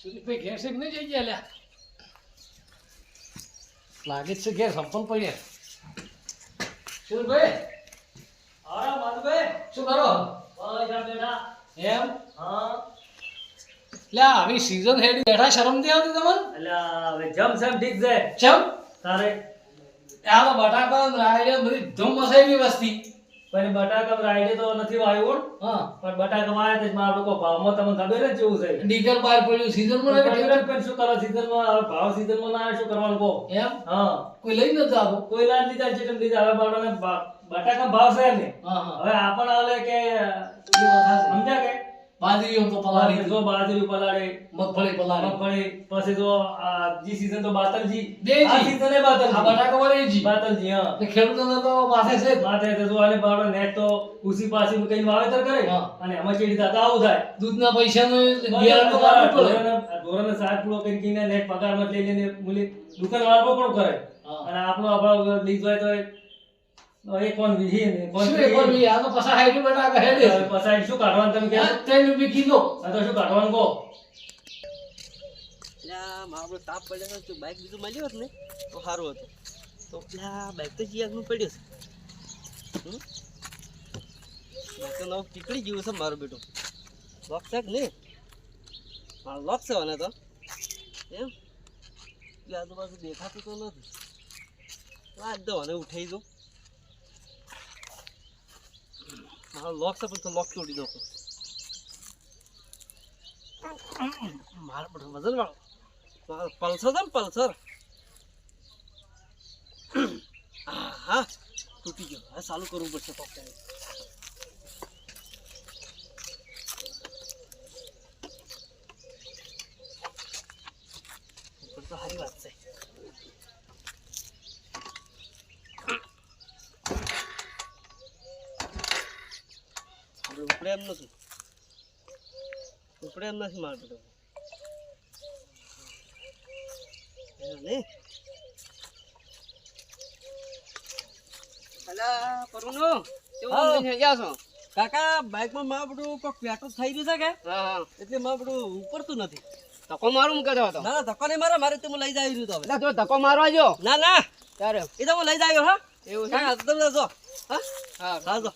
સુદીપભાઈ ઘેર છે કે નહીં જઈ ગયા લ્યા લાગે છે ઘેર સંપન્ન પડ્યા સુદીપભાઈ હા માધુભાઈ શું કરો બસ આ બેઠા એમ હા લ્યા આવી સીઝન હેડી બેઠા શરમ નહીં આવતી તમને અલ્યા હવે જમ સેમ ઠીક છે ચમ તારે આ તો બટાકા રાયડે બધી ધૂમ મસાઈ વસ્તી પણ બટાકા રાઈડે તો નથી વાવ્યું હા પણ બટાકા વાયા તે મારા લોકો ભાવમાં તમને ખબર જ કેવું છે ડીઝલ બહાર પડ્યું સીઝન માં પણ શું કરો સીઝનમાં હવે ભાવ સીઝનમાં ના આવે શું કરવાનું કહો એમ હા કોઈ લઈ નથી આવતું કોઈ લાજ લીધા છે તેમ લીધા હવે બાળોને બટાકા ભાવ છે ને હા હા હવે આપણ આલે કે એ વાત છે સમજ્યા કે બાજરીઓ તો પલાળી જો બાજરી પલાળે મગફળી પલાળી મગફળી પછી જો આ જી સીઝન તો બાતલજી દેજી. આ સીઝન એ બાતલજી આ બટાકા વાળી જી બાતલજી હા એટલે ખેડૂતોને તો માથે છે જ. માથે તો જો આને બાળો નેટ તો ઉસી પાસી કઈ વાવેતર કરે હા. અને એમાં ચેડી દાતા આવું થાય દૂધના પૈસાનું બિયારણ તો વાપરવું પડે. ઢોરોને સાત પૂરો કરી કીને નેટ પગારમાં લઈ લઈને મૂલી દુકાન વાળો પણ કરે હા. અને આપણો લીધ હોય તો એક કોણ વિહી ને કોણ શું એક વાર બી આ તો પાછા હાઈટ બટાકા હેડે છે. પસાઈ શું કાઢવાનું તમે કહો આ 3 રૂપિયા કિલો આ તો શું કાઢવાનું કહો એટલે મારો તાપ પડ્યો તો બાઇક બીજું મળ્યું હોત ને તો સારું હતું તો એટલે બાઇક તો જીયાનું પડ્યું છે બાઇક તો નવું નીકળી ગયું છે મારું બેટું લોક છે કે નહીં મારો લોક છે મને તો એમ એટલે આજુબાજુ દેખાતું તો નથી આ દો અને ઉઠાઈ દો મારો લોક છે પણ તો લોક તોડી દો મારો બધો વજન વાળો પલ્સર છે ને પલ્સર હા તૂટી ગયો હવે ચાલુ કરવું પડશે પપ્પાને તો સારી વાત છે આપણે ઉપડે એમ નથી ઉપડે એમ નથી માર બધો નહીં અલા પરુનો કેવું લઈને ગયા છો કાકા બાઇકમાં માં બધું કોક પેટ્રોલ થઈ રહ્યું છે કે હા એટલે માં બધું ઉપરતું નથી ધક્કો મારું મૂકે હતો ના ના ધક્કો નહીં મારે મારે તો હું લઈ જાય રહ્યું તો હવે તો ધક્કો મારવા જો ના ના ત્યારે એ તો હું લઈ જાય હા એવું છે તમે જો હા હા જો